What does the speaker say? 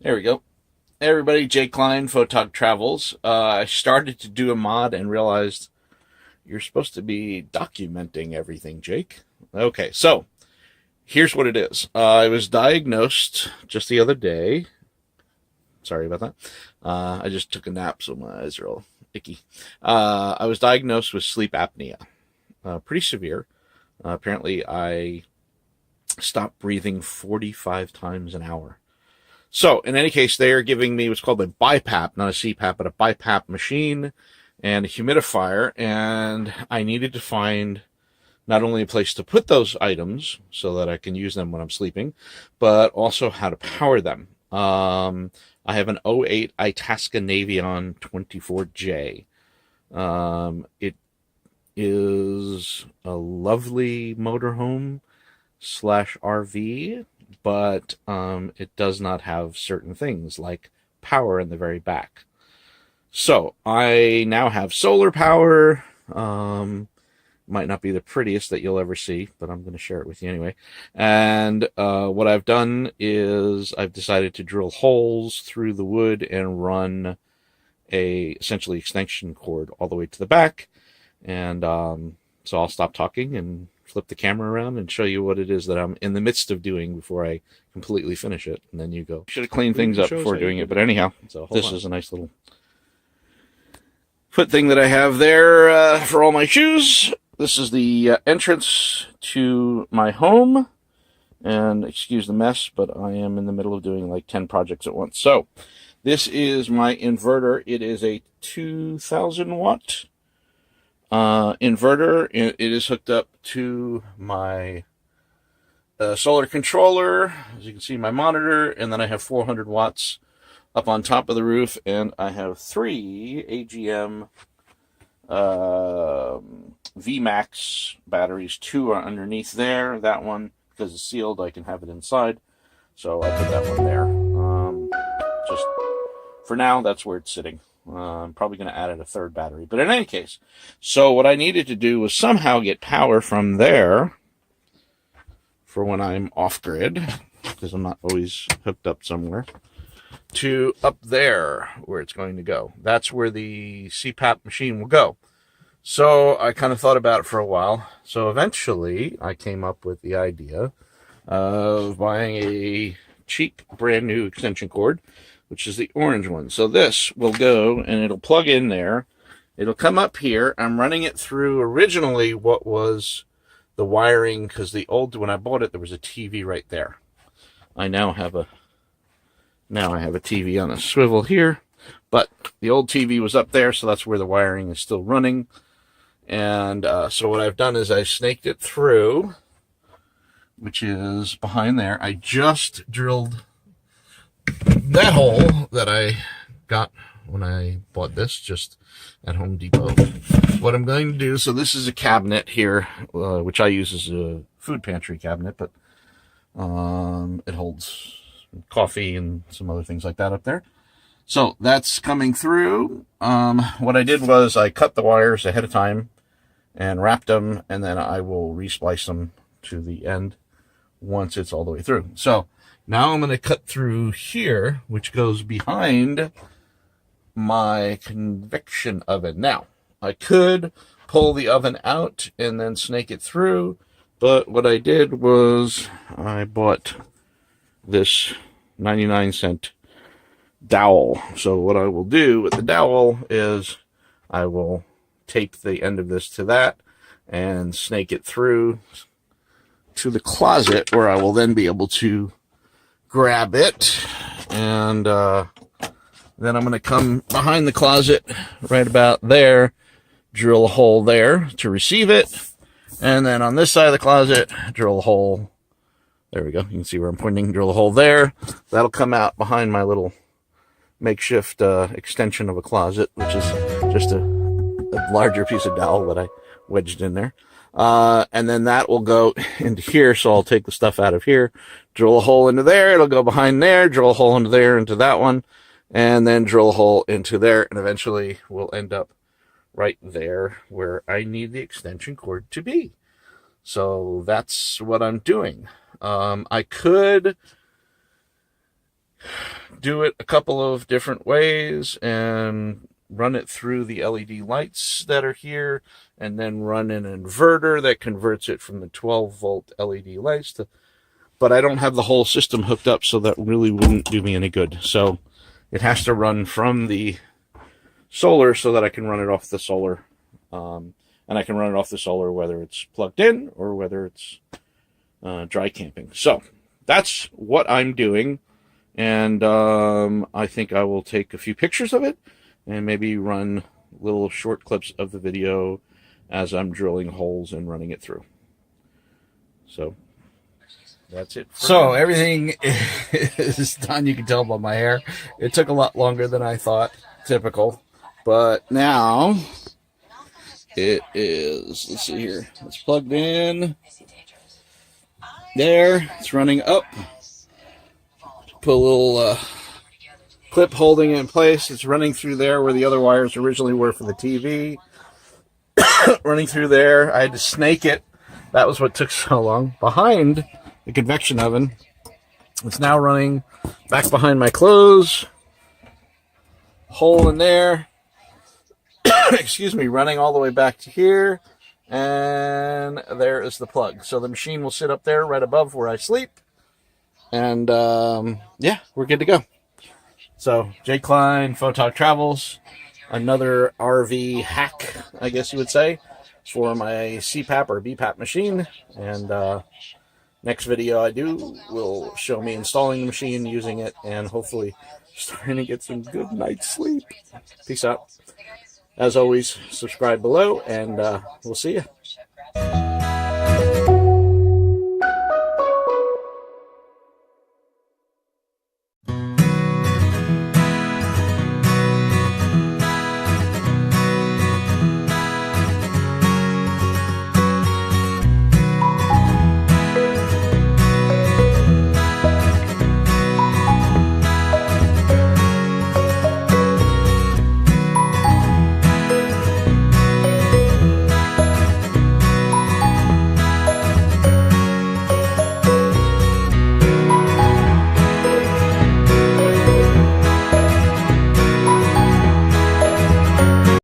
There we go. Hey everybody, Jake Klein, Photog Travels. I started to do a mod and realized you're supposed to be documenting everything, Jake. Okay, so here's what it is. I was diagnosed just the other day. Sorry about that. I just took a nap, so my eyes are all icky. I was diagnosed with sleep apnea. Pretty severe. Apparently, I stopped breathing 45 times an hour. So, in any case, they are giving me what's called a BiPAP, not a Cpap, but a BiPAP machine and a humidifier. And I needed to find not only a place to put those items so that I can use them when I'm sleeping, but also how to power them. I have an '08 Itasca Navion 24J. It is a lovely motorhome slash RV, but it does not have certain things like power in the very back. So I now have solar power. Might not be the prettiest that you'll ever see, but I'm going to share it with you anyway. And what I've done is I've decided to drill holes through the wood and run a essentially extension cord all the way to the back. And so I'll stop talking and flip the camera around and show you what it is that I'm in the midst of doing before I completely finish it. And then you go. Should have cleaned things up before doing it. But anyhow, so this is a nice little foot thing that I have there for all my shoes. This is the entrance to my home. And excuse the mess, but I am in the middle of doing like 10 projects at once. So this is my inverter. It is a 2000 watt inverter. It is hooked up to my solar controller. As you can see, my monitor. And then I have 400 watts up on top of the roof. And I have 3 AGM VMAX batteries. 2 are underneath there. That one, because it's sealed, I can have it inside. So I put that one there. Just for now, that's where it's sitting. I'm probably going to add in a 3rd battery. But in any case, so what I needed to do was somehow get power from there for when I'm off-grid, because I'm not always hooked up somewhere, to up there where it's going to go. That's where the Cpap machine will go. So I kind of thought about it for a while. So eventually I came up with the idea of buying a cheap brand new extension cord, which is the orange one. So this will go and it'll plug in there. It'll come up here. I'm running it through originally what was the wiring, because the old, when I bought it, there was a TV right there. I now have a TV on a swivel here, but the old TV was up there, so that's where the wiring is still running. And so what I've done is I snaked it through, which is behind there. I just drilled that hole that I got when I bought this just at Home Depot. What I'm going to do, so this is a cabinet here, which I use as a food pantry cabinet, but it holds coffee and some other things like that up there. So that's coming through. What I did was I cut the wires ahead of time and wrapped them, and then I will resplice them to the end once it's all the way through. So now I'm going to cut through here, which goes behind my convection oven. Now, I could pull the oven out and then snake it through, but what I did was I bought this 99-cent dowel. So what I will do with the dowel is I will tape the end of this to that and snake it through to the closet, where I will then be able to grab it, and then I'm going to come behind the closet right about there, drill a hole there to receive it, and then on this side of the closet, drill a hole. There we go. You can see where I'm pointing. Drill a hole there. That'll come out behind my little makeshift extension of a closet, which is just a larger piece of dowel that I wedged in there. And then that will go into here. So I'll take the stuff out of here, drill a hole into there. It'll go behind there, drill a hole into there, into that one, and then drill a hole into there. And eventually we'll end up right there where I need the extension cord to be. So that's what I'm doing. I could do it a couple of different ways and run it through the LED lights that are here, and then run an inverter that converts it from the 12-volt LED lights to, but I don't have the whole system hooked up, so that really wouldn't do me any good. So it has to run from the solar so that I can run it off the solar. And I can run it off the solar whether it's plugged in or whether it's dry camping. So that's what I'm doing. And I think I will take a few pictures of it and maybe run little short clips of the video as I'm drilling holes and running it through. So that's it. So everything is done. You can tell by my hair. It took a lot longer than I thought. Typical. But now it is, let's see here. It's plugged in. There. It's running up. Put a little clip holding it in place. It's running through there where the other wires originally were for the TV. Running through there. I had to snake it. That was what took so long. Behind the convection oven. It's now running back behind my clothes. Hole in there. Excuse me, running all the way back to here. And there is the plug. So the machine will sit up there right above where I sleep. And yeah, we're good to go. So Jay Klein, Photog Travels, another RV hack, I guess you would say, for my Cpap or BPAP machine. And next video I do will show me installing the machine, using it, and hopefully starting to get some good night's sleep. Peace out. As always, subscribe below, and we'll see you.